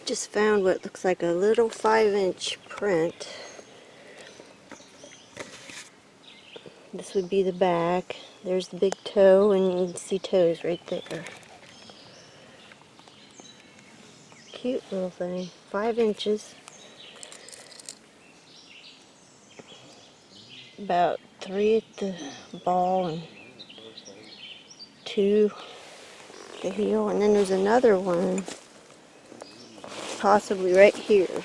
Just found what looks like a little 5-inch print. This would be the back. There's the big toe, and you can see toes right there. Cute little thing. 5 inches. About 3 at the ball and 2 at the heel. And then there's another one, possibly right here.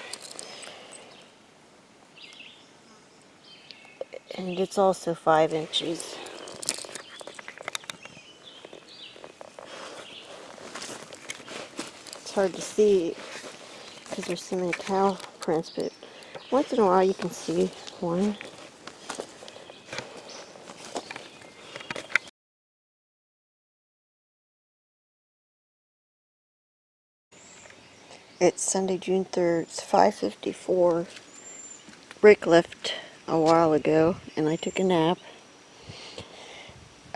And it's also 5 inches. It's hard to see because there's so many cow prints, but once in a while you can see one. It's Sunday, June 3rd. It's 5:54. Rick left a while ago, and I took a nap.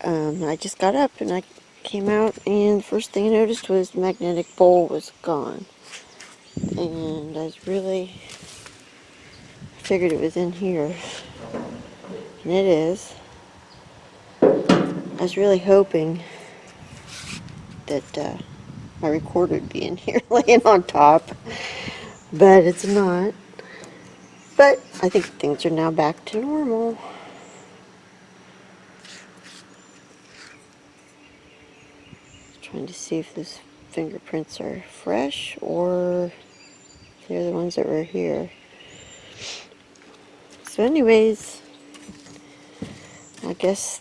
I just got up, and I came out, and the first thing I noticed was the magnetic bowl was gone. And I figured it was in here, and it is. I was really hoping that my recorder would be in here laying on top, but it's not. But I think things are now back to normal. Trying to see if those fingerprints are fresh or if they're the ones that were here. So anyways, I guess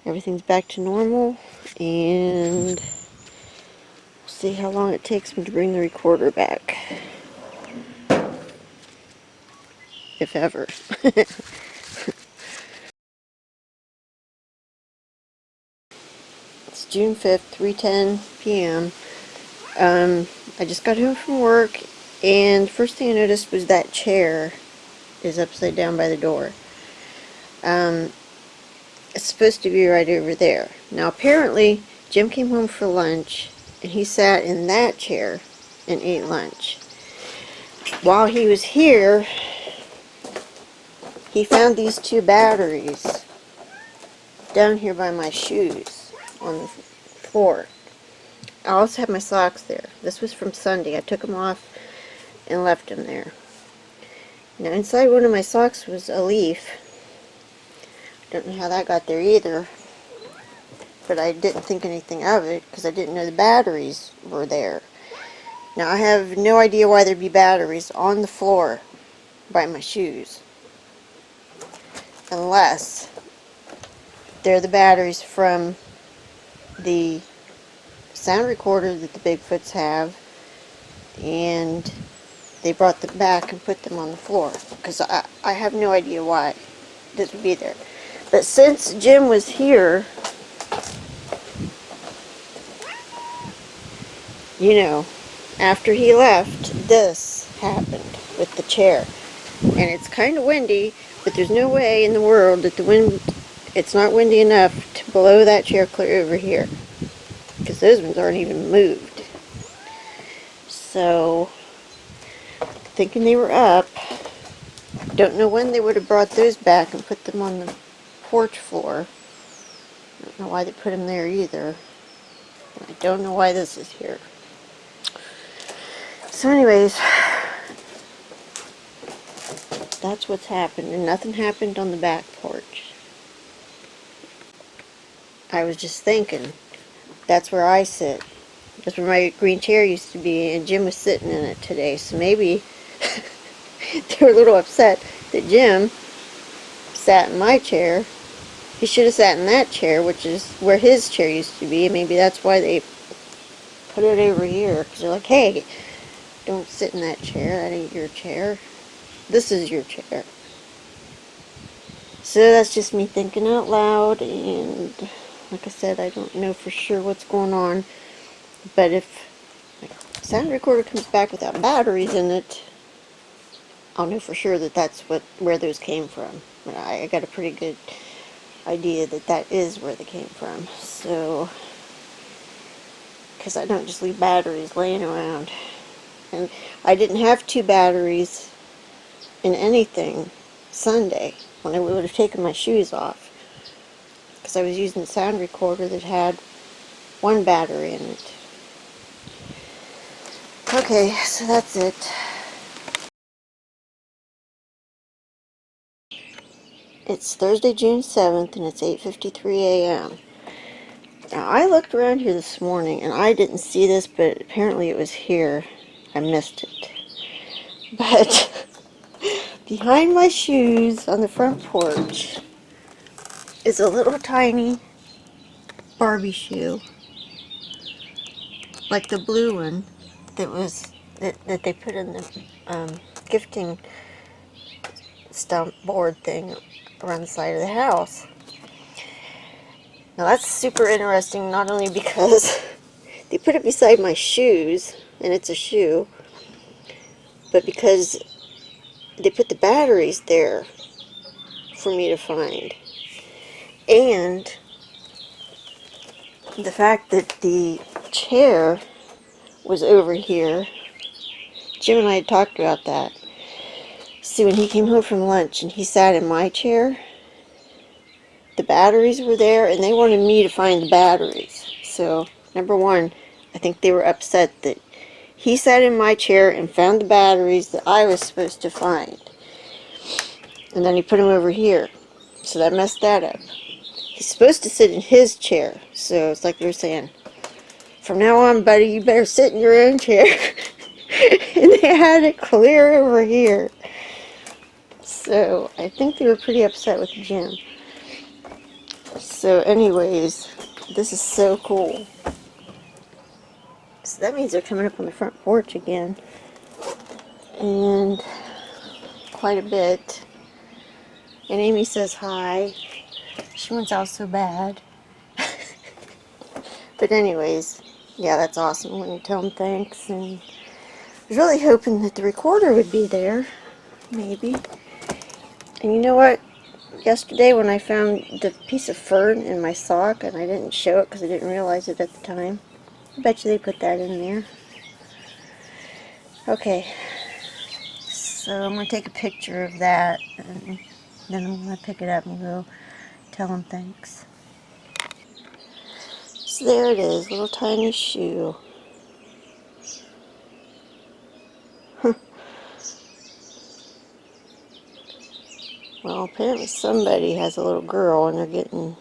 everything's back to normal, and we'll see how long it takes me to bring the recorder back. If ever. It's June 5th, 3:10 p.m. I just got home from work, and the first thing I noticed was that chair is upside down by the door. It's supposed to be right over there. Now apparently Jim came home for lunch, and he sat in that chair and ate lunch. While he was here, he found these 2 batteries down here by my shoes on the floor. I also have my socks there. This was from Sunday. I took them off and left them there. Now inside one of my socks was a leaf. Don't know how that got there either, but I didn't think anything of it because I didn't know the batteries were there. Now I have no idea why there'd be batteries on the floor by my shoes, unless they're the batteries from the sound recorder that the Bigfoots have, and they brought them back and put them on the floor, because I have no idea why this would be there. But since Jim was here, you know, after he left, this happened with the chair. And it's kind of windy, but there's no way in the world that the wind, it's not windy enough to blow that chair clear over here, because those ones aren't even moved. So, thinking they were up, don't know when they would have brought those back and put them on the porch floor. Don't know why they put them there either. I don't know why this is here. So anyways, that's what's happened, and nothing happened on the back porch. I was just thinking, that's where I sit. That's where my green chair used to be, and Jim was sitting in it today, so maybe they were a little upset that Jim sat in my chair. He should have sat in that chair, which is where his chair used to be. Maybe that's why they put it over here, because they're like, hey, don't sit in that chair, that ain't your chair. This is your chair. So that's just me thinking out loud, and like I said, I don't know for sure what's going on, but if my sound recorder comes back without batteries in it, I'll know for sure that that's where those came from. I got a pretty good idea that that is where they came from. So, because I don't just leave batteries laying around. And I didn't have 2 batteries in anything Sunday when I would have taken my shoes off, because I was using the sound recorder that had 1 battery in it. Okay, so that's it. It's Thursday, June 7th, and it's 8:53 a.m. Now, I looked around here this morning, and I didn't see this, but apparently it was here. I missed it. But behind my shoes on the front porch is a little tiny Barbie shoe, like the blue one that they put in the gifting stump board thing around the side of the house. Now that's super interesting, not only because they put it beside my shoes, and it's a shoe, but because they put the batteries there for me to find. And the fact that the chair was over here, Jim and I had talked about that. See, when he came home from lunch and he sat in my chair, the batteries were there, and they wanted me to find the batteries. So, number one, I think they were upset that he sat in my chair and found the batteries that I was supposed to find. And then he put them over here. So that messed that up. He's supposed to sit in his chair. So it's like they were saying, from now on, buddy, you better sit in your own chair. And they had it clear over here. So I think they were pretty upset with Jim. So anyways, this is so cool. So that means they're coming up on the front porch again. And quite a bit. And Amy says hi. She wants out so bad. But anyways, yeah, that's awesome when you tell them thanks. And I was really hoping that the recorder would be there. Maybe. And you know what? Yesterday when I found the piece of fern in my sock, and I didn't show it because I didn't realize it at the time. I bet you they put that in there. Okay. So I'm going to take a picture of that, and then I'm going to pick it up and go tell them thanks. So there it is, little tiny shoe. Well, apparently somebody has a little girl and they're getting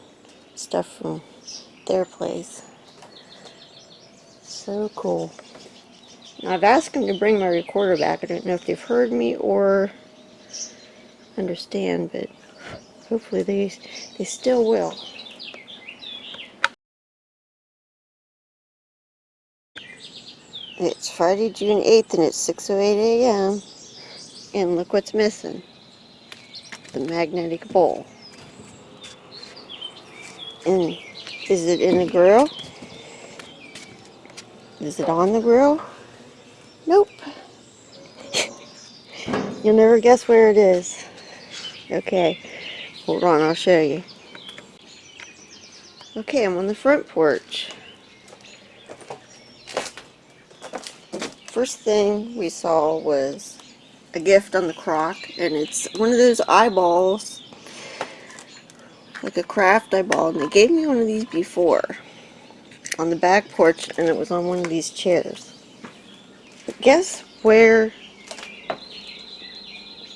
stuff from their place. So cool. Now, I've asked them to bring my recorder back. I don't know if they've heard me or understand, but hopefully they still will. It's Friday, June 8th, and it's 6:08 a.m. And look what's missing. The magnetic bowl. And is it in the grill? Is it on the grill? Nope. You'll never guess where it is. Okay, hold on, I'll show you. Okay, I'm on the front porch. First thing we saw was a gift on the crock, and it's one of those eyeballs, like a craft eyeball, and they gave me one of these before on the back porch, and it was on one of these chairs. But guess where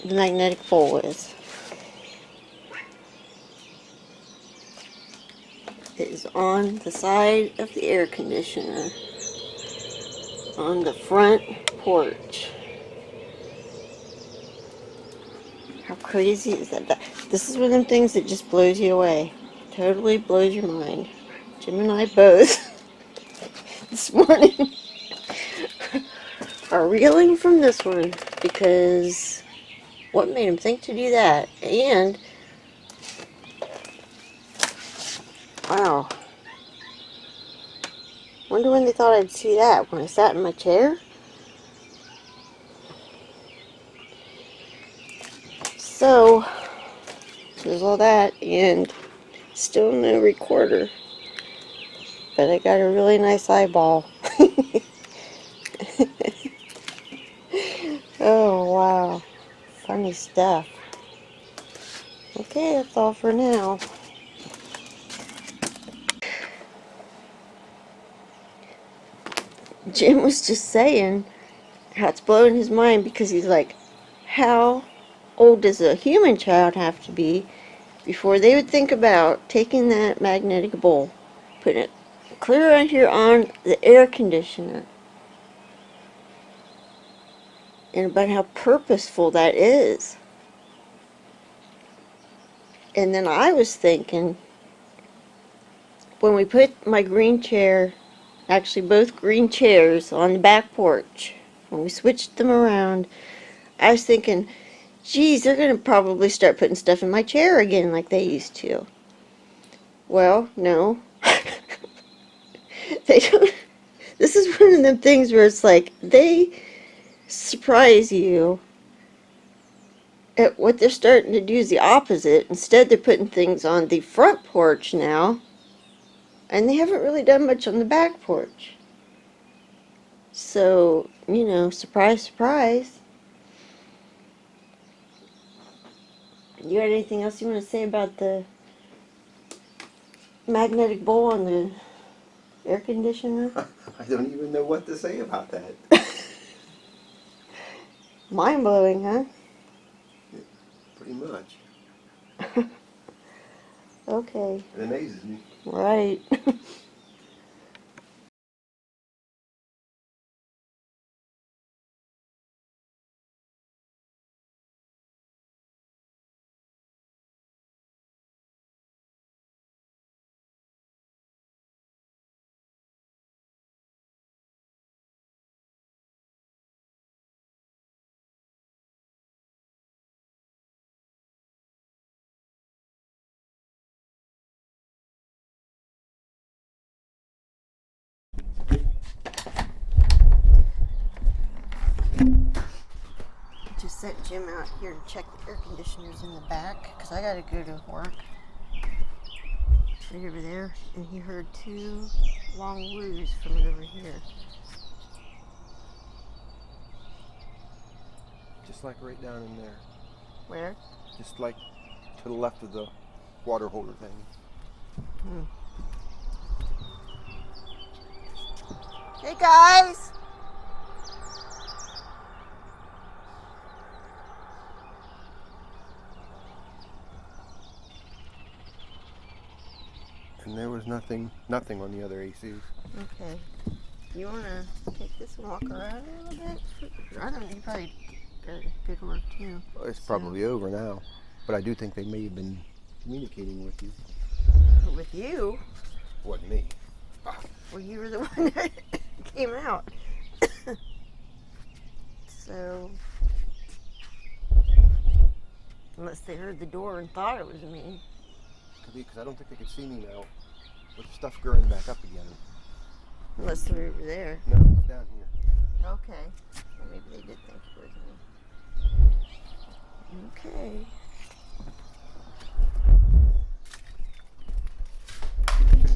the magnetic bowl is? It is on the side of the air conditioner on the front porch. How crazy is that? This is one of them things that just blows you away. Totally blows your mind. Jim and I both this morning are reeling from this one, because what made him think to do that? And wow, wonder when they thought I'd see that, when I sat in my chair? So there's all that, and still no recorder, but I got a really nice eyeball. Oh, wow. Funny stuff. Okay, that's all for now. Jim was just saying how it's blowing his mind because he's like, how old does a human child have to be before they would think about taking that magnetic bowl, putting it clear right here on the air conditioner, and about how purposeful that is. And then I was thinking, when we put my green chair, actually both green chairs, on the back porch, when we switched them around, I was thinking, geez, they're going to probably start putting stuff in my chair again like they used to. Well, no. They don't. This is one of them things where it's like they surprise you at what they're starting to do is the opposite. Instead, they're putting things on the front porch now, and they haven't really done much on the back porch. So, you know, surprise, surprise. You got anything else you want to say about the magnetic bowl on the air conditioner? I don't even know what to say about that. Mind blowing, huh? Pretty much. Okay. It amazes me. Right. Just sent Jim out here to check the air conditioners in the back because I gotta go to work. Right over there, and he heard two long woos from over here. Just like right down in there. Where? Just like to the left of the water holder thing. Hey guys! And there was nothing on the other ACs. Okay. You wanna take this and walk around a little bit? I don't know, you probably got good work too. Well, it's probably over now, but I do think they may have been communicating with you. With you? Wasn't me. Well, you were the one that came out. So, unless they heard the door and thought it was me. Could be, because I don't think they could see me now with the stuff growing back up again. Unless they were over there. No, it's down here. Okay. Well, maybe they did think it was me. Okay.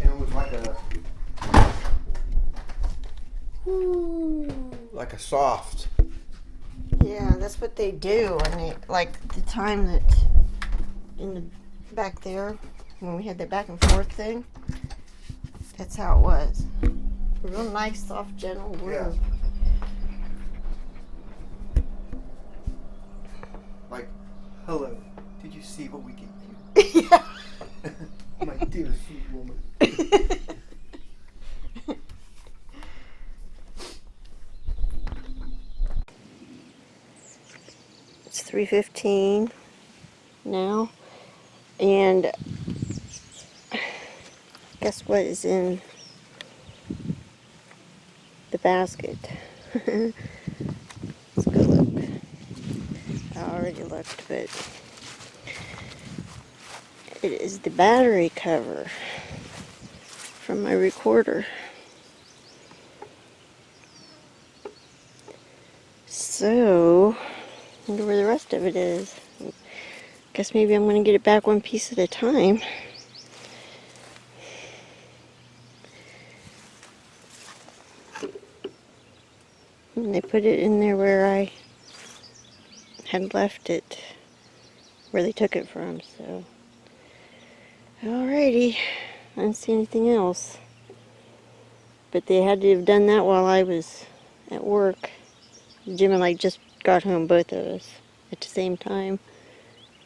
And it was like a soft. Yeah, that's what they do. And they, like the time that in the back there, when we had that back and forth thing, that's how it was. A real nice, soft, gentle wind. Yeah. Like, hello, did you see what we gave you? Yeah. My dear sweet woman. It's 3:15 now, and guess what is in the basket? Let's go look. I already looked, but it is the battery cover from my recorder. So, I wonder where the rest of it is. Guess maybe I'm going to get it back one piece at a time. they put it in there where I had left it, where they took it from, so. Alrighty, I didn't see anything else. But they had to have done that while I was at work. Jim and I just got home, both of us, at the same time.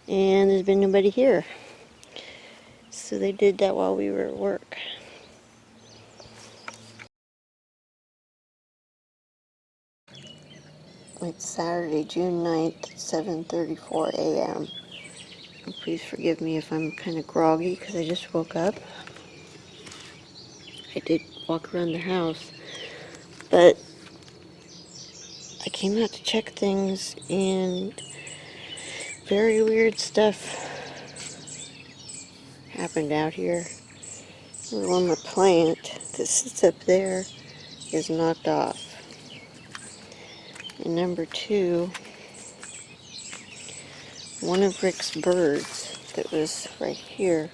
And there's been nobody here. So they did that while we were at work. It's Saturday, June 9th, 7:34 a.m. Please forgive me if I'm kind of groggy because I just woke up. I did walk around the house, but I came out to check things and very weird stuff happened out here. One, my plant that sits up there is knocked off. And number two, one of Rick's birds that was right here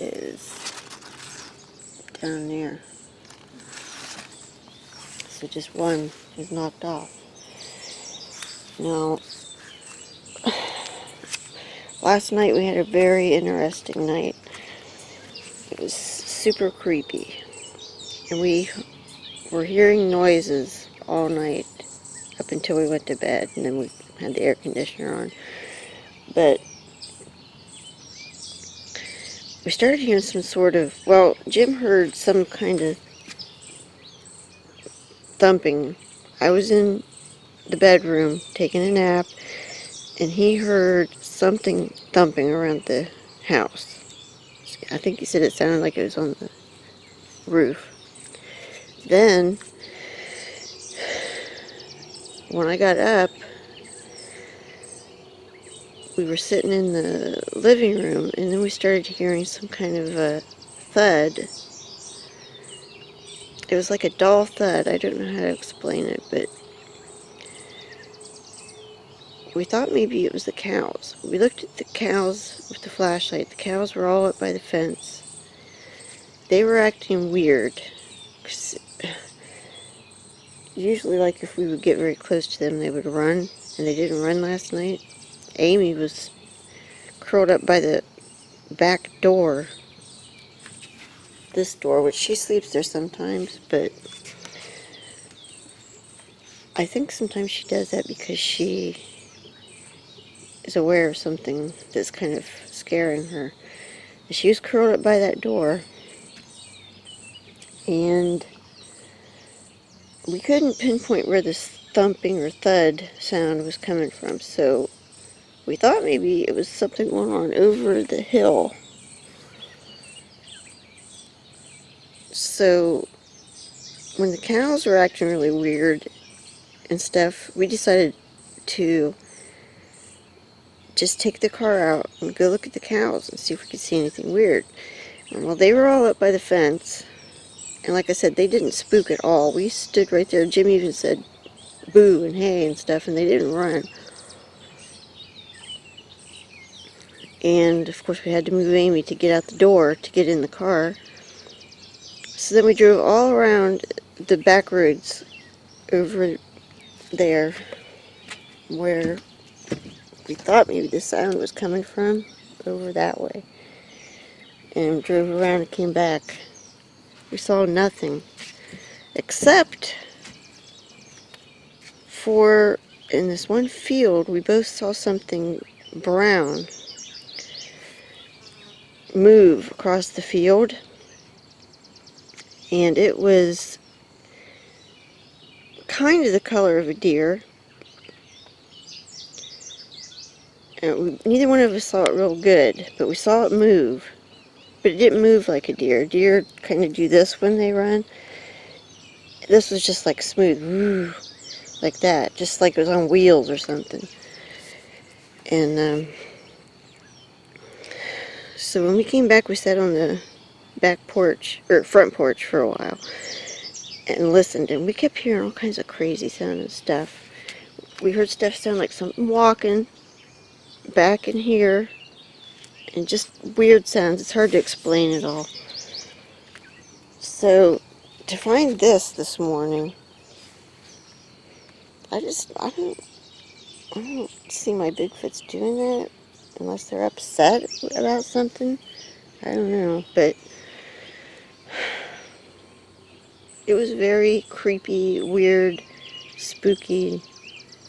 is down there. So just one is knocked off. Now, last night we had a very interesting night. It was super creepy. And we were hearing noises all night up until we went to bed, and then we had the air conditioner on. But we started hearing some sort of, well, Jim heard some kind of thumping. I was in the bedroom taking a nap, and he heard something thumping around the house. I think he said it sounded like it was on the roof. Then, when I got up, we were sitting in the living room, and then we started hearing some kind of a thud. It was like a dull thud. I don't know how to explain it, but we thought maybe it was the cows. We looked at the cows with the flashlight. The cows were all up by the fence. They were acting weird. Usually, like, if we would get very close to them, they would run, and they didn't run last night. Amy was curled up by the back door, this door, which she sleeps there sometimes, but I think sometimes she does that because she is aware of something that's kind of scaring her. She was curled up by that door, and we couldn't pinpoint where this thumping or thud sound was coming from, so we thought maybe it was something going on over the hill. So when the cows were acting really weird and stuff, we decided to just take the car out and go look at the cows and see if we could see anything weird. And well, they were all up by the fence, and like I said, they didn't spook at all. We stood right there. Jim even said boo and hey and stuff, and they didn't run. And of course we had to move Amy to get out the door to get in the car. So then we drove all around the back roads over there where we thought maybe the sound was coming from, over that way. And drove around and came back. We saw nothing except for, in this one field, we both saw something brown move across the field, and it was kind of the color of a deer. And neither one of us saw it real good, but we saw it move. But it didn't move like a deer. Deer kind of do this when they run. This was just like smooth, woo, like that, just like it was on wheels or something. And so when we came back, we sat on the back porch, or front porch, for a while and listened, and we kept hearing all kinds of crazy sounding stuff. We heard stuff sound like something walking back in here, and just weird sounds. It's hard to explain it all. So to find this morning, I don't see my Bigfoots doing that unless they're upset about something. I don't know, but it was very creepy, weird, spooky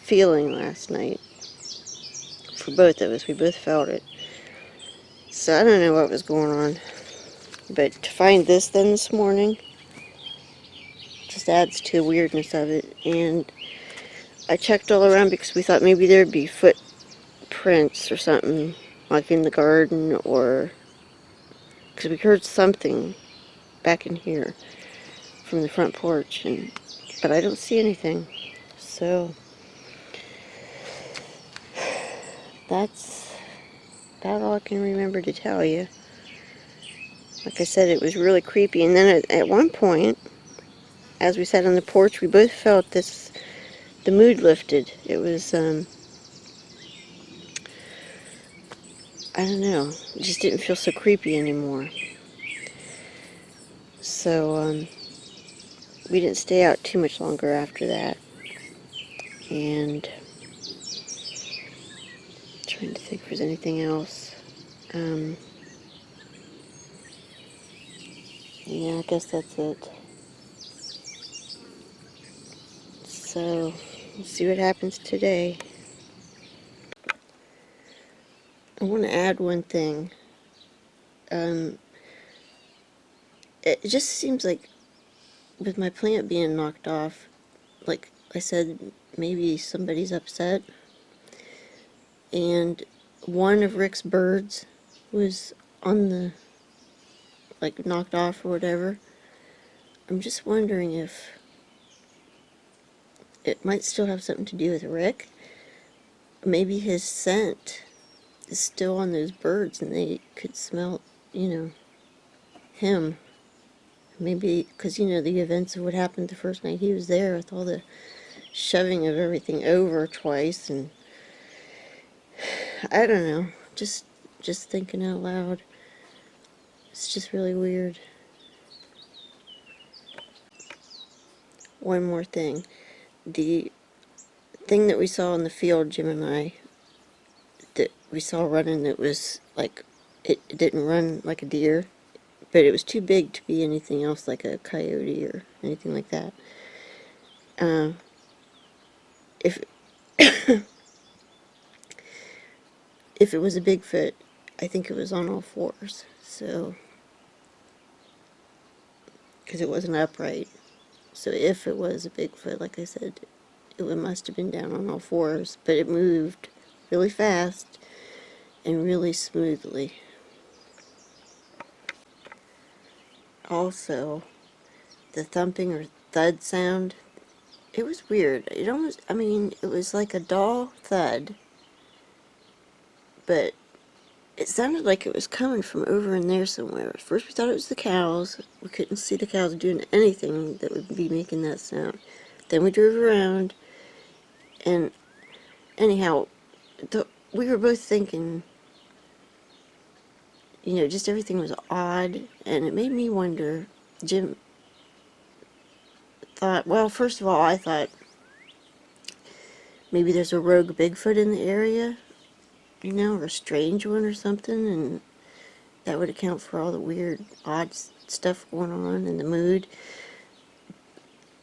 feeling last night for both of us. We both felt it. So I don't know what was going on, but to find this then this morning just adds to the weirdness of it. And I checked all around because we thought maybe there'd be footprints or something, like in the garden, or because we heard something back in here from the front porch, but I don't see anything. So that's about all I can remember to tell you. Like I said, it was really creepy. And then at one point, as we sat on the porch, we both felt the mood lifted. It was, I don't know, it just didn't feel so creepy anymore. So, we didn't stay out too much longer after that. And trying to think if there's anything else. Yeah, I guess that's it. So, we'll see what happens today. I want to add one thing. It just seems like with my plant being knocked off, like I said, maybe somebody's upset. And one of Rick's birds was on the, like, knocked off or whatever. I'm just wondering if it might still have something to do with Rick. Maybe his scent is still on those birds and they could smell, him. Maybe, because, the events of what happened the first night he was there with all the shoving of everything over twice, and I don't know, just thinking out loud. It's just really weird. One more thing. The thing that we saw in the field, Jim and I, that we saw running, that was like, it didn't run like a deer, but it was too big to be anything else like a coyote or anything like that. If if it was a Bigfoot, I think it was on all fours. So, because it wasn't upright. So if it was a Bigfoot, like I said, it must have been down on all fours, but it moved really fast and really smoothly. Also, the thumping or thud sound, it was weird. It almost, it was like a dull thud, but it sounded like it was coming from over in there somewhere. At first we thought it was the cows. We couldn't see the cows doing anything that would be making that sound. Then we drove around, and anyhow, we were both thinking, just everything was odd, and it made me wonder. Jim thought, well, first of all, I thought maybe there's a rogue Bigfoot in the area, or a strange one or something, and that would account for all the weird, odd stuff going on in the mood.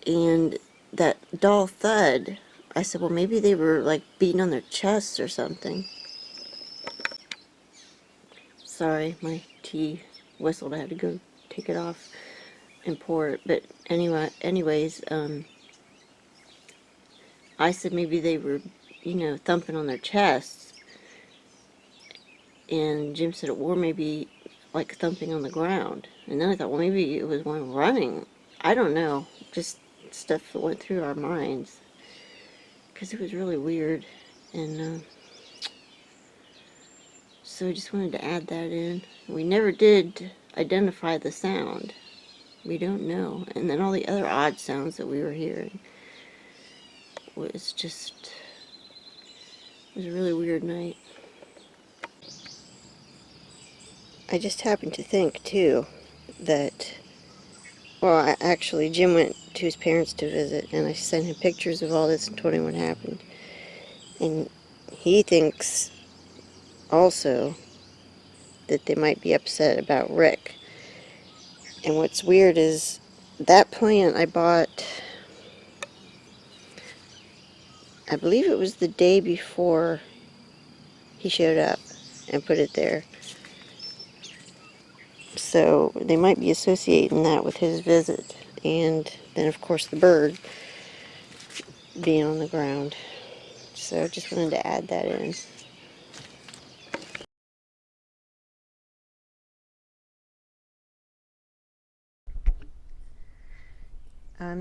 And that dull thud, I said, well, maybe they were like beating on their chests or something. Sorry, my tea whistled. I had to go take it off and pour it. But anyways, I said maybe they were, thumping on their chests. And Jim said, or maybe like thumping on the ground. And then I thought, well, maybe it was one running. I don't know. Just stuff that went through our minds. Because it was really weird. And so I just wanted to add that in. We never did identify the sound. We don't know. And then all the other odd sounds that we were hearing was just, it was a really weird night. I just happened to think, too, that, well, actually, Jim went to his parents to visit, and I sent him pictures of all this and told him what happened. And he thinks also that they might be upset about Rick. And what's weird is that plant I bought, I believe it was the day before he showed up and put it there. So they might be associating that with his visit. And then, of course, the bird being on the ground. So just wanted to add that in.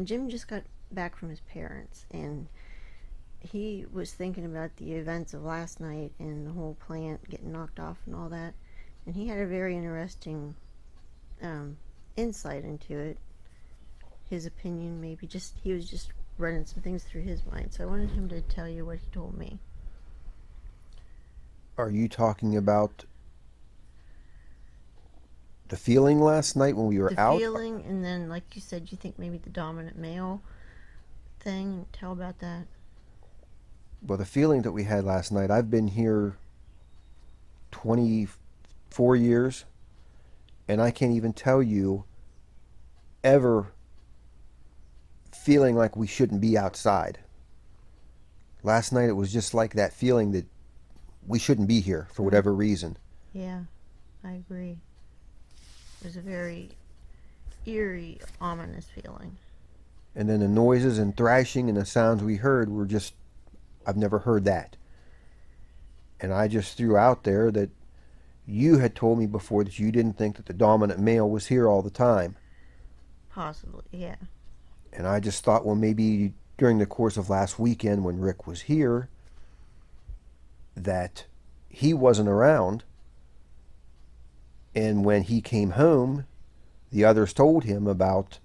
Jim just got back from his parents, and he was thinking about the events of last night and the whole plant getting knocked off and all that. And he had a very interesting insight into it. His opinion, maybe he was just running some things through his mind. So I wanted him to tell you what he told me. Are you talking about the feeling last night when we were out? The feeling, and then, like you said, you think maybe the dominant male thing. Tell about that. Well, the feeling that we had last night, I've been here 24 years, and I can't even tell you ever feeling like we shouldn't be outside. Last night it was just like that feeling that we shouldn't be here for whatever reason. Yeah, I agree. It was a very eerie, ominous feeling. And then the noises and thrashing and the sounds we heard were just, I've never heard that. And I just threw out there that you had told me before that you didn't think that the dominant male was here all the time. Possibly, yeah. And I just thought, well, maybe during the course of last weekend when Rick was here, that he wasn't around. And when he came home, the others told him about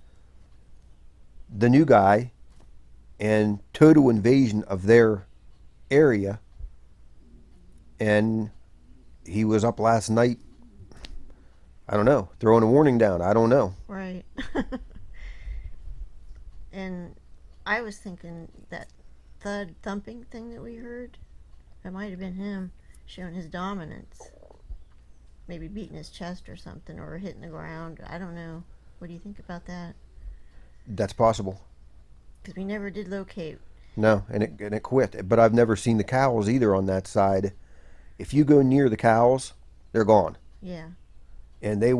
the new guy and total invasion of their area. And he was up last night, I don't know, throwing a warning down. I don't know. Right. And I was thinking that thud thumping thing that we heard, it might have been him showing his dominance. Maybe beating his chest or something, or hitting the ground. I don't know. What do you think about that? That's possible. Because we never did locate. No, and it quit. But I've never seen the cows either on that side. If you go near the cows, they're gone. Yeah. And they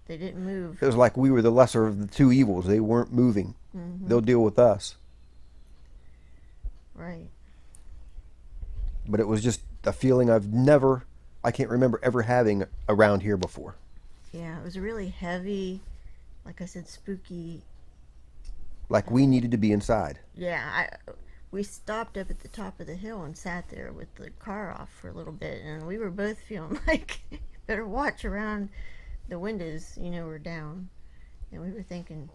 didn't move. It was like we were the lesser of the two evils. They weren't moving. Mm-hmm. They'll deal with us. Right. But it was just a feeling I can't remember ever having around here before. Yeah, it was a really heavy, like I said, spooky. Like we needed to be inside. Yeah, we stopped up at the top of the hill and sat there with the car off for a little bit, and we were both feeling like better watch around the windows, were down. And we were thinking,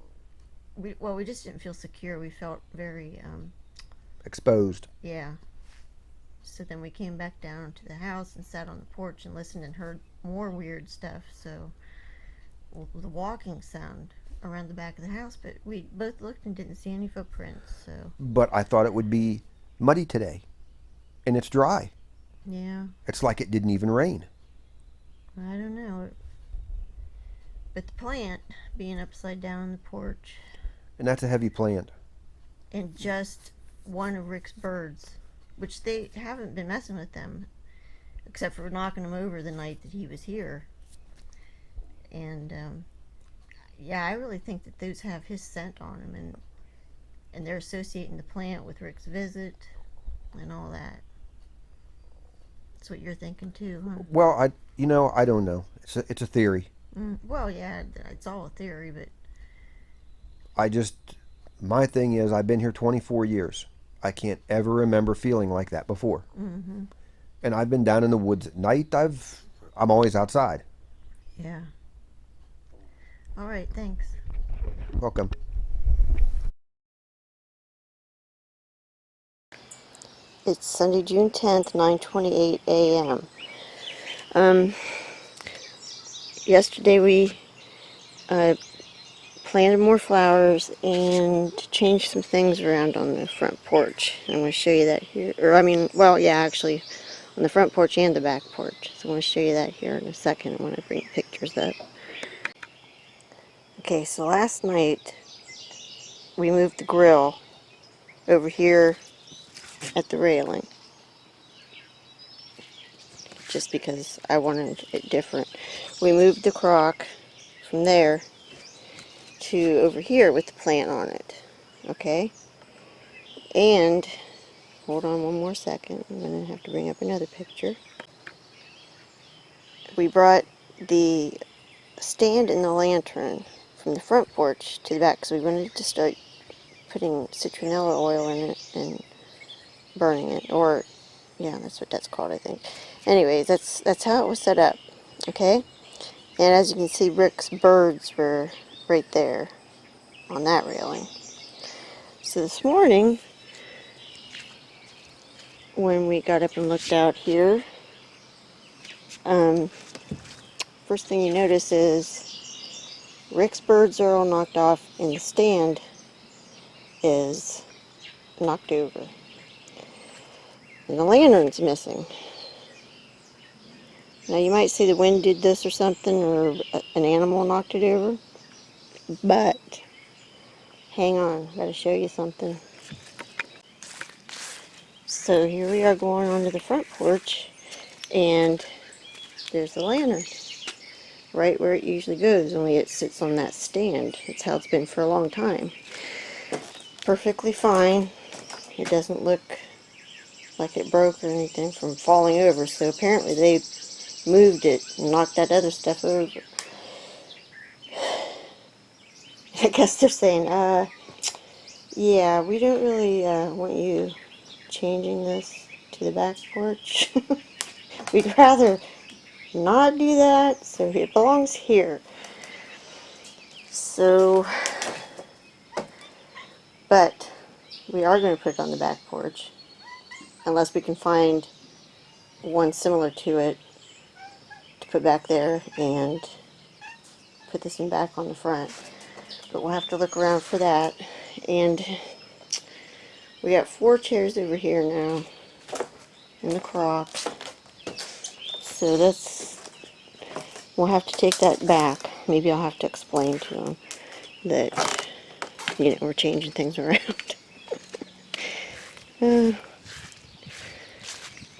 we just didn't feel secure. We felt very exposed. Yeah. So then we came back down to the house and sat on the porch and listened and heard more weird stuff. So the walking sound around the back of the house, but we both looked and didn't see any footprints. So. But I thought it would be muddy today, and it's dry. Yeah. It's like it didn't even rain. I don't know. But the plant being upside down on the porch. And that's a heavy plant. And just one of Rick's birds, which they haven't been messing with them, except for knocking them over the night that he was here. And yeah, I really think that those have his scent on them, and they're associating the plant with Rick's visit and all that. That's what you're thinking too, huh? Well, I don't know. It's a theory. Well, yeah, it's all a theory, but my thing is, I've been here 24 years. I can't ever remember feeling like that before. Mm-hmm. And I've been down in the woods at night. I'm always outside. Yeah. All right, thanks. Welcome. It's Sunday, June 10th, 9:28 a.m. Yesterday we planted more flowers and changed some things around on the front porch. I'm going to show you that here. Or, I mean, well, yeah, actually, on the front porch and the back porch. So I'm going to show you that here in a second when I bring pictures up. Okay, so last night we moved the grill over here at the railing. Just because I wanted it different. We moved the crock from there to over here with the plant on it. Okay? And, hold on one more second. I'm going to have to bring up another picture. We brought the stand and the lantern from the front porch to the back because we wanted to start putting citronella oil in it and burning it. Or, yeah, that's what that's called, I think. Anyways, that's how it was set up. Okay? And as you can see, Rick's birds were right there on that railing. So this morning, when we got up and looked out here, first thing you notice is Rick's birds are all knocked off and the stand is knocked over. And the lantern's missing. Now you might say the wind did this or something, or an animal knocked it over, but hang on, I've got to show you something. So here we are going onto the front porch, and there's the lantern, right where it usually goes, only it sits on that stand. It's how it's been for a long time. Perfectly fine. It doesn't look like it broke or anything from falling over, so apparently they moved it and knocked that other stuff over. I guess they're saying, yeah, we don't really want you changing this to the back porch. We'd rather not do that, so it belongs here. So, but we are going to put it on the back porch, unless we can find one similar to it to put back there and put this one back on the front. But we'll have to look around for that. And we got 4 chairs over here now in the crock. So we'll have to take that back. Maybe I'll have to explain to them that, you know, we're changing things around.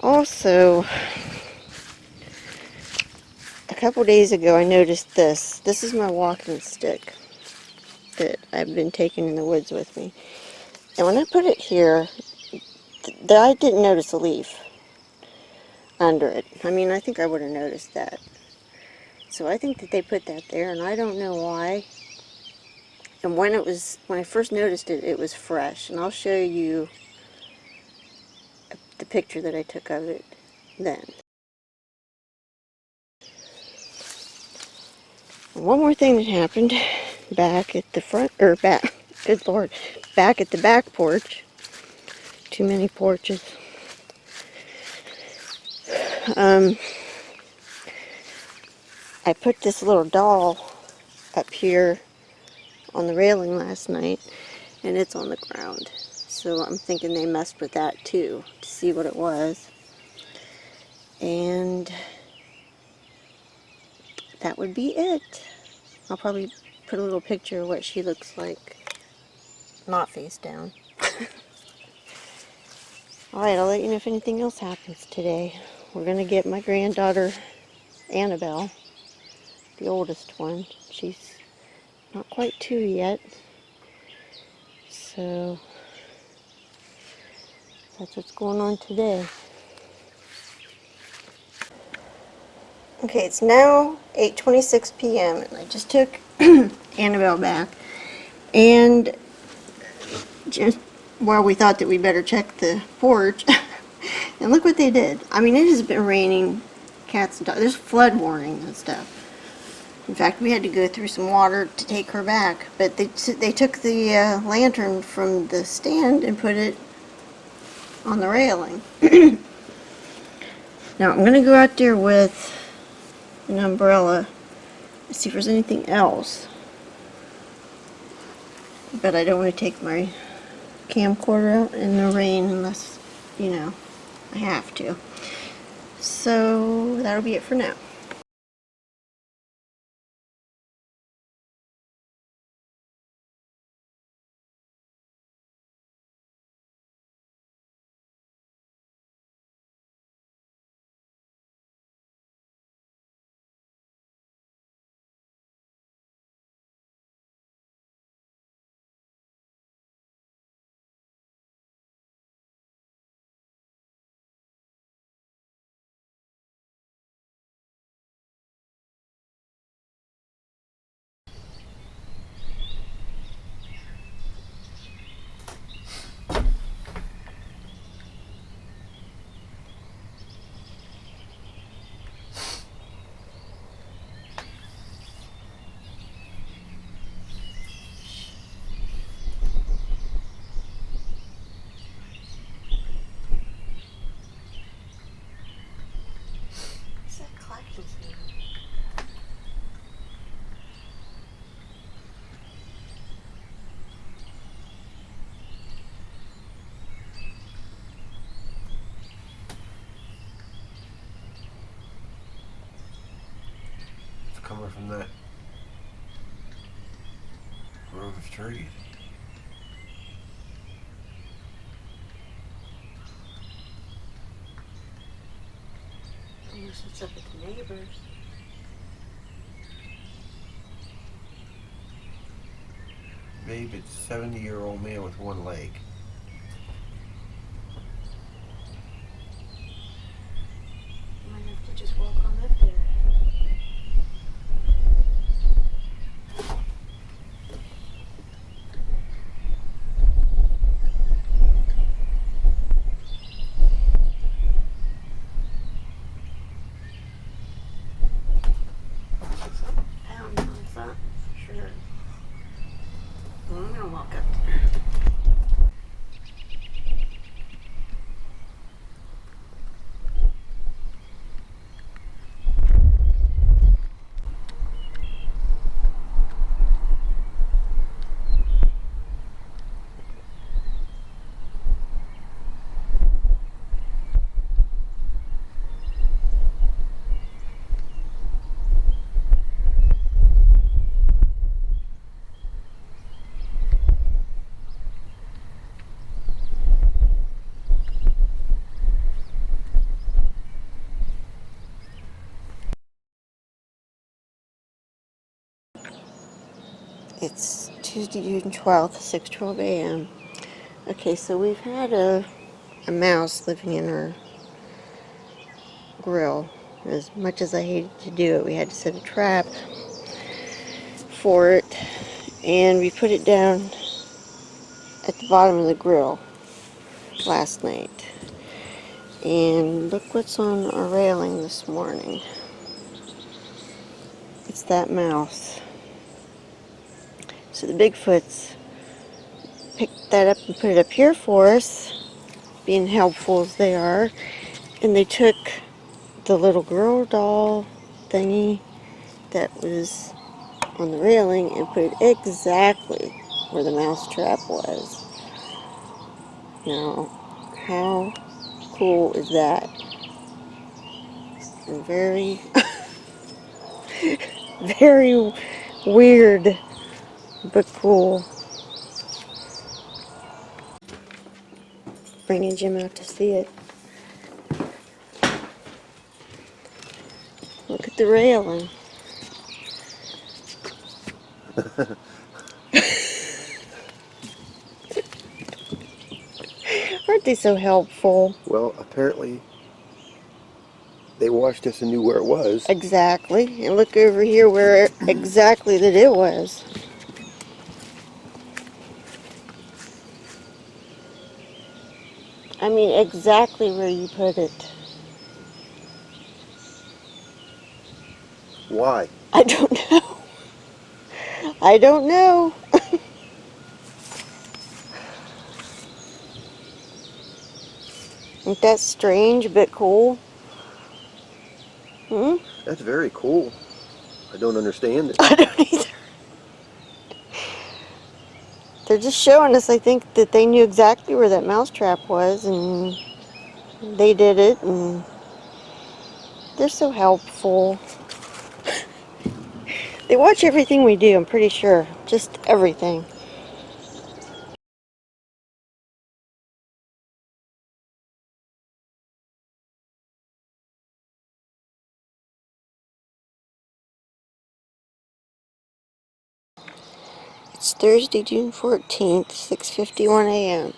Also, a couple days ago I noticed this. This is my walking stick that I've been taking in the woods with me. And when I put it here, I didn't notice a leaf under it. I mean, I think I would have noticed that. So I think that they put that there, and I don't know why. And when I first noticed it, it was fresh. And I'll show you the picture that I took of it then. And one more thing that happened back at the front, or back, good Lord, back at the back porch. Too many porches. I put this little doll up here on the railing last night, and it's on the ground. So I'm thinking they messed with that too, to see what it was. And that would be it. I'll probably put a little picture of what she looks like, not face down. Alright, I'll let you know if anything else happens today. We're going to get my granddaughter, Annabelle, the oldest one. She's not quite 2 yet. So, that's what's going on today. Okay, it's now 8:26 p.m. and I just took Annabelle back. And just, well, we thought that we better check the porch. And look what they did. I mean, it has been raining cats and dogs. There's flood warning and stuff. In fact, we had to go through some water to take her back. But they took the lantern from the stand and put it on the railing. Now, I'm going to go out there with an umbrella and see if there's anything else But I don't want to take my camcorder out in the rain unless, I have to. So that'll be it for now. What's that clacking sound? It's coming from that grove of trees. Unless it's up at the neighbors. Babe, it's a 70-year-old man with one leg. You might have to just walk on up there. I don't know, it's not for sure. Well, I'm gonna walk up there. It's Tuesday, June 12th, 6:12 a.m. Okay, so we've had a mouse living in our grill. As much as I hated to do it, we had to set a trap for it, and we put it down at the bottom of the grill last night. And look what's on our railing this morning. It's that mouse. So the Bigfoots picked that up and put it up here for us, being helpful as they are. And they took the little girl doll thingy that was on the railing and put it exactly where the mouse trap was. Now, how cool is that? And very, very weird, but cool. Bringing Jim out to see it. Look at the railing. Aren't they so helpful? Well, apparently they watched us and knew where it was. Exactly. And look over here where exactly that it was. I mean, exactly where you put it. Why? I don't know. I don't know. Ain't that strange but cool? Hmm? That's very cool. I don't understand it. I don't either. They're just showing us, I think, that they knew exactly where that mousetrap was, and they did it, and they're so helpful. They watch everything we do, I'm pretty sure. Just everything. It's Thursday, June 14th, 6:51 a.m.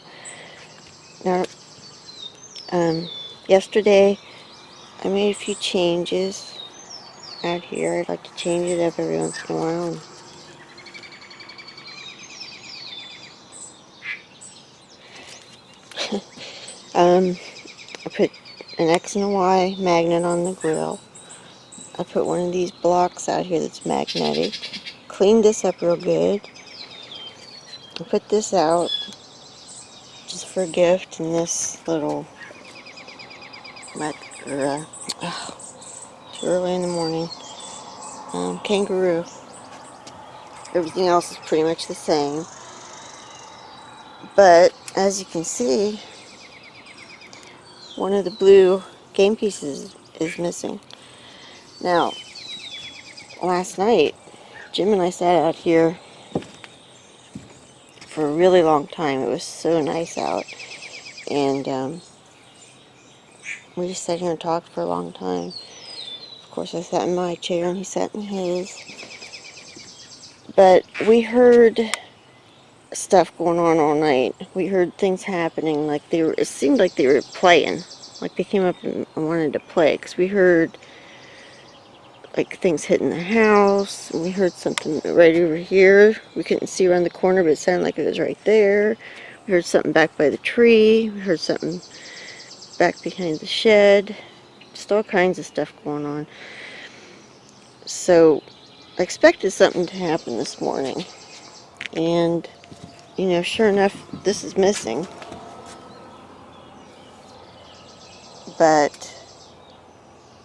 Now, yesterday I made a few changes out here. I'd like to change it up every once in a while. I put an X and a Y magnet on the grill. I put one of these blocks out here that's magnetic. Cleaned this up real good. I put this out just for a gift in this little too early in the morning kangaroo. Everything else is pretty much the same, but as you can see, one of the blue game pieces is missing. Now, last night Jim and I sat out here for a really long time. It was so nice out, and we just sat here and talked for a long time. Of course, I sat in my chair and he sat in his. But we heard stuff going on all night. We heard things happening, like it seemed like they were playing. Like they came up and wanted to play, because we heard like things hitting the house, and we heard something right over here. We couldn't see around the corner, but it sounded like it was right there. We heard something back by the tree. We heard something back behind the shed. Just all kinds of stuff going on. So I expected something to happen this morning, and sure enough, this is missing. But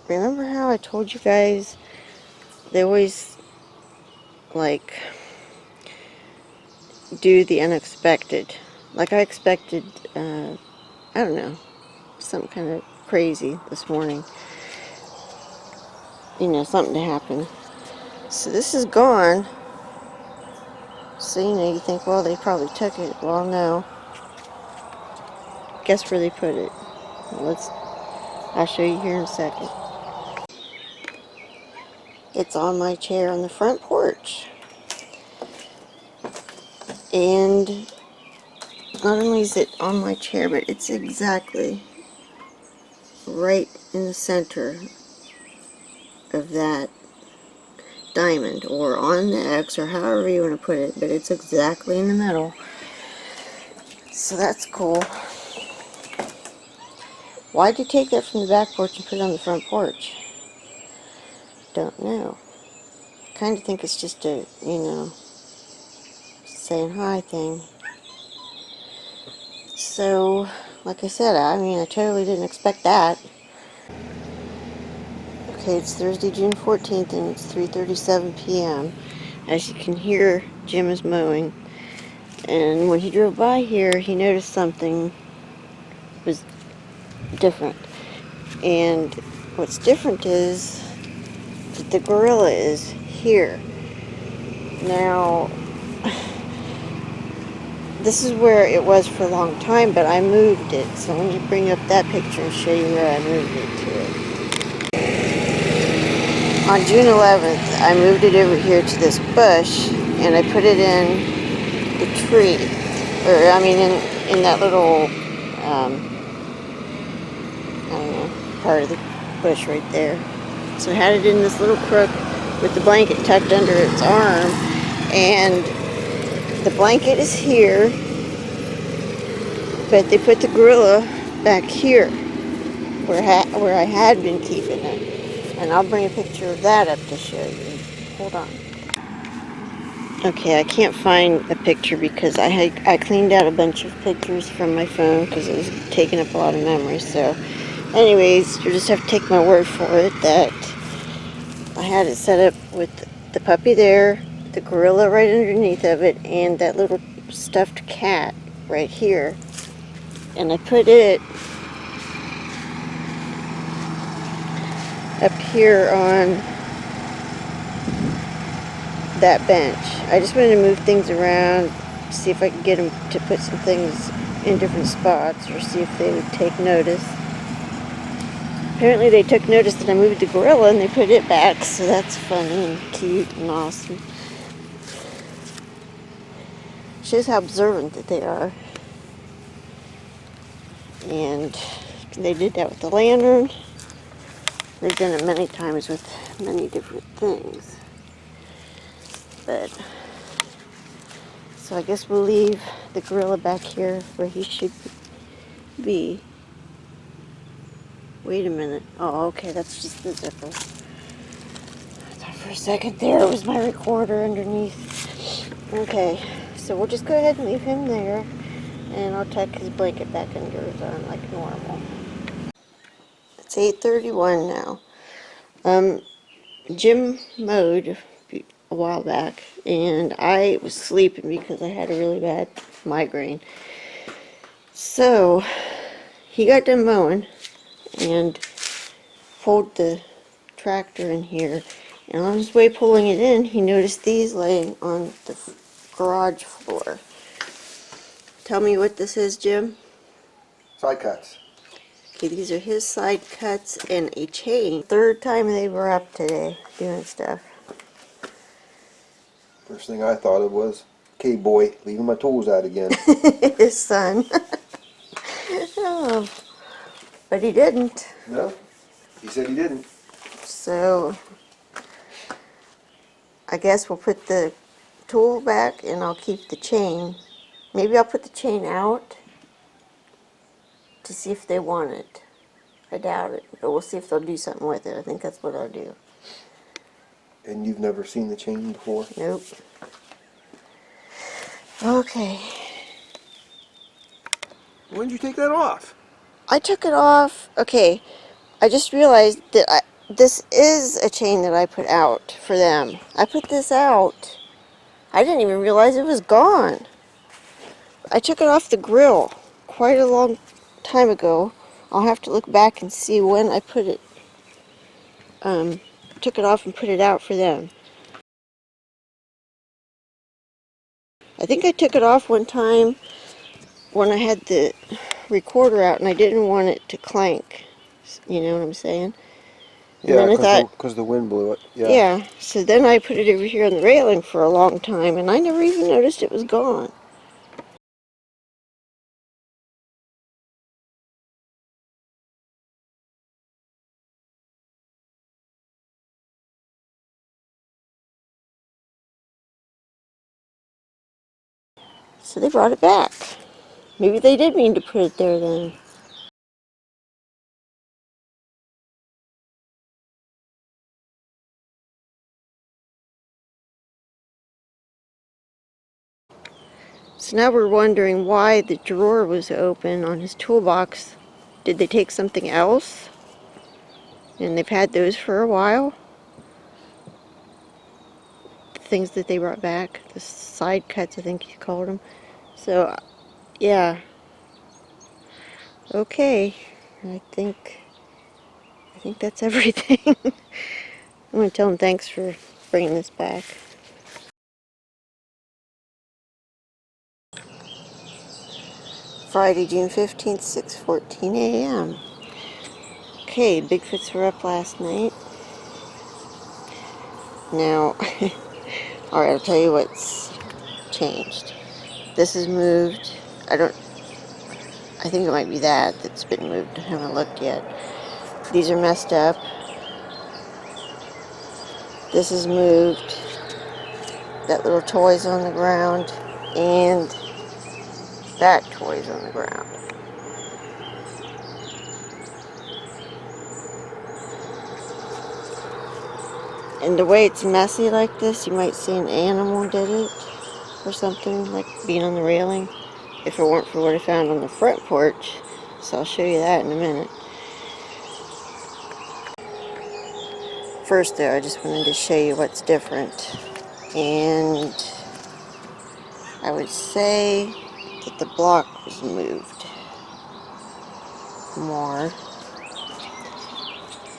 remember how I told you guys they always like do the unexpected? Like I expected, I don't know, something kind of crazy this morning. Something to happen. So this is gone. So you think, well, they probably took it. Well, no. Guess where they put it? Well, I'll show you here in a second. It's on my chair on the front porch. And not only is it on my chair, but it's exactly right in the center of that diamond, or on the X, or however you want to put it, but it's exactly in the middle. So that's cool. Why'd you take that from the back porch and put it on the front porch? Don't know. Kind of think it's just a, saying hi thing. So, like I said, I totally didn't expect that. Okay, it's Thursday, June 14th, and it's 3:37 p.m. As you can hear, Jim is mowing. And when he drove by here, he noticed something was different. And what's different is that the gorilla is here. Now, this is where it was for a long time, but I moved it. So let me bring up that picture and show you where I moved it to. On June 11th, I moved it over here to this bush, and I put it in the tree, in that little, I don't know, part of the bush right there. So I had it in this little crook with the blanket tucked under its arm, and the blanket is here, but they put the gorilla back here, where I had been keeping it. And I'll bring a picture of that up to show you. Hold on. Okay, I can't find a picture because I cleaned out a bunch of pictures from my phone because it was taking up a lot of memory. So, anyways, you just have to take my word for it that I had it set up with the puppy there, the gorilla right underneath of it, and that little stuffed cat right here, and I put it up here on that bench. I just wanted to move things around, see if I could get them to put some things in different spots, or see if they would take notice. Apparently they took notice that I moved the gorilla and they put it back, so that's funny and cute and awesome. Shows how observant that they are. And they did that with the lantern. They've done it many times with many different things. But, so I guess we'll leave the gorilla back here where he should be. Wait a minute. Oh, okay, that's just the zipper. I thought for a second there it was my recorder underneath. Okay, so we'll just go ahead and leave him there. And I'll tuck his blanket back under his arm like normal. It's 8:31 now. Jim mowed a while back, and I was sleeping because I had a really bad migraine. So he got done mowing and pulled the tractor in here, and on his way pulling it in, he noticed these laying on the garage floor. Tell me what this is, Jim. Side cuts. Okay, these are his side cuts and a chain. Third time they were up today doing stuff. First thing I thought of was, okay, boy, leaving my tools out again. His son. Oh, but he didn't. No, he said he didn't. So I guess we'll put the tool back and I'll keep the chain. Maybe I'll put the chain out to see if they want it. I doubt it, but we'll see if they'll do something with it. I think that's what I'll do. And you've never seen the chain before? Nope. Okay. When did you take that off? I took it off. Okay. I just realized that this is a chain that I put out for them. I put this out. I didn't even realize it was gone. I took it off the grill quite a long time ago. I'll have to look back and see when I put it, took it off and put it out for them. I think I took it off one time when I had the recorder out and I didn't want it to clank. You know what I'm saying? And Yeah, then I thought, because the wind blew it. yeah, so then I put it over here on the railing for a long time and I never even noticed it was gone. So they brought it back. Maybe they did mean to put it there then. So now we're wondering why the drawer was open on his toolbox. Did they take something else? And they've had those for a while? The things that they brought back. The side cuts, I think you called them. So, yeah. Okay. I think that's everything. I'm going to tell them thanks for bringing this back. Friday, June 15th, 6:14 a.m. Okay, Bigfoots were up last night. Now, alright, I'll tell you what's changed. This is moved. I think it might be that's been moved. I haven't looked yet. These are messed up. This is moved. That little toy's on the ground. And that toy's on the ground. And the way it's messy like this, you might see an animal did it. Or something, like being on the railing. If it weren't for what I found on the front porch. So I'll show you that in a minute. First though, I just wanted to show you what's different. And I would say that the block was moved more.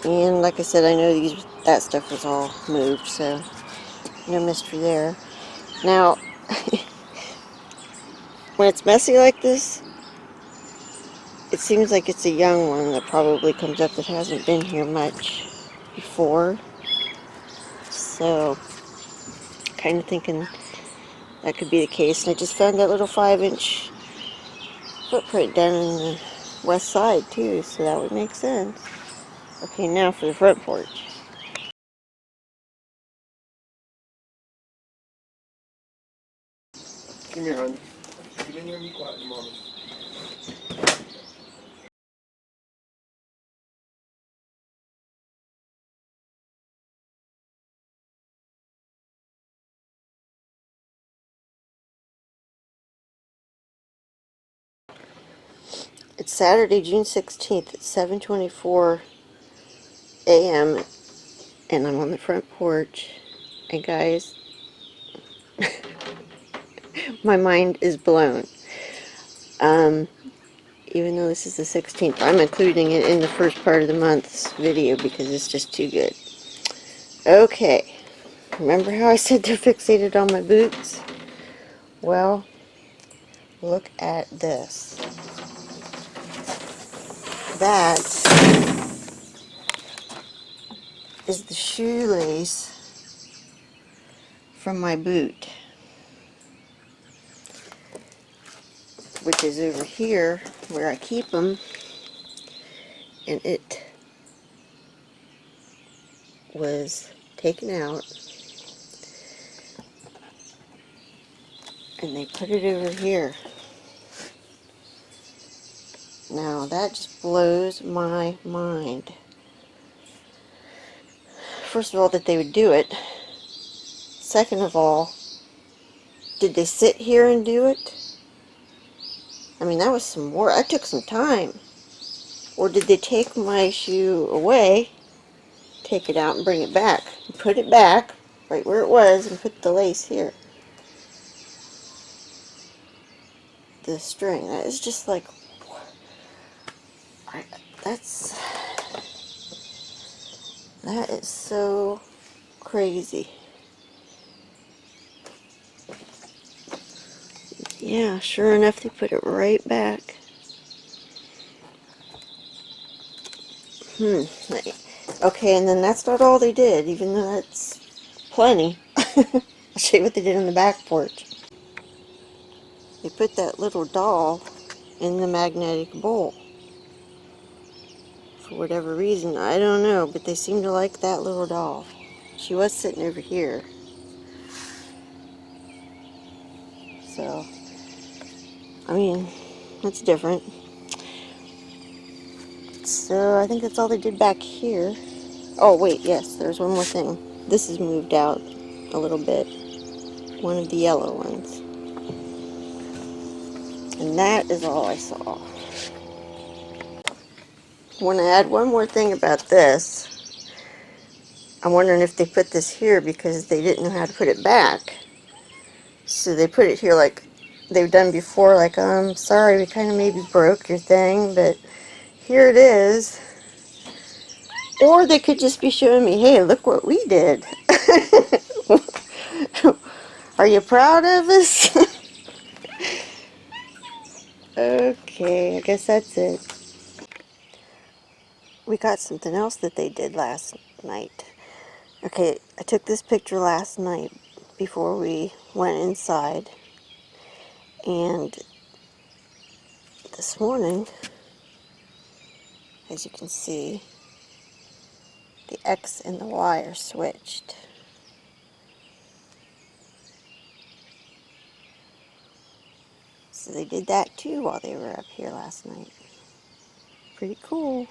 And like I said, I know that stuff was all moved, so no mystery there. Now, when it's messy like this, it seems like it's a young one that probably comes up that hasn't been here much before. So, kind of thinking that could be the case. And I just found that little 5-inch footprint down in the west side too, so that would make sense. Okay, now for the front porch. Come here, honey. Get in there and be quiet, Mommy. It's Saturday, June 16th at 7:24 a.m. and I'm on the front porch. And guys, my mind is blown. Um, Even though this is the 16th, I'm including it in the first part of the month's video because it's just too good. Okay, remember how I said they're fixated on my boots? Well, look at this. That is the shoelace from my boot, which is over here where I keep them, and it was taken out, and they put it over here. Now that just blows my mind. First of all, that they would do it. Second of all, did they sit here and do it? I mean, that was some work. That took some time. Or did they take my shoe away, take it out and bring it back, and put it back right where it was and put the lace here? The string. That is just like, that's, that is so crazy. Yeah, sure enough, they put it right back. Okay, and then that's not all they did, even though that's plenty. I'll show you what they did on the back porch. They put that little doll in the magnetic bowl. For whatever reason, I don't know, but they seem to like that little doll. She was sitting over here. So, I mean, that's different. So, I think that's all they did back here. Oh, wait, yes, there's one more thing. This is moved out a little bit. One of the yellow ones. And that is all I saw. I want to add one more thing about this. I'm wondering if they put this here because they didn't know how to put it back. So they put it here like they've done before, like, sorry, we kind of maybe broke your thing, but here it is. Or they could just be showing me, hey, look what we did. Are you proud of us? Okay, I guess that's it. We got something else that they did last night. Okay, I took this picture last night before we went inside. And this morning, as you can see, the X and the Y are switched. So they did that too while they were up here last night. Pretty cool.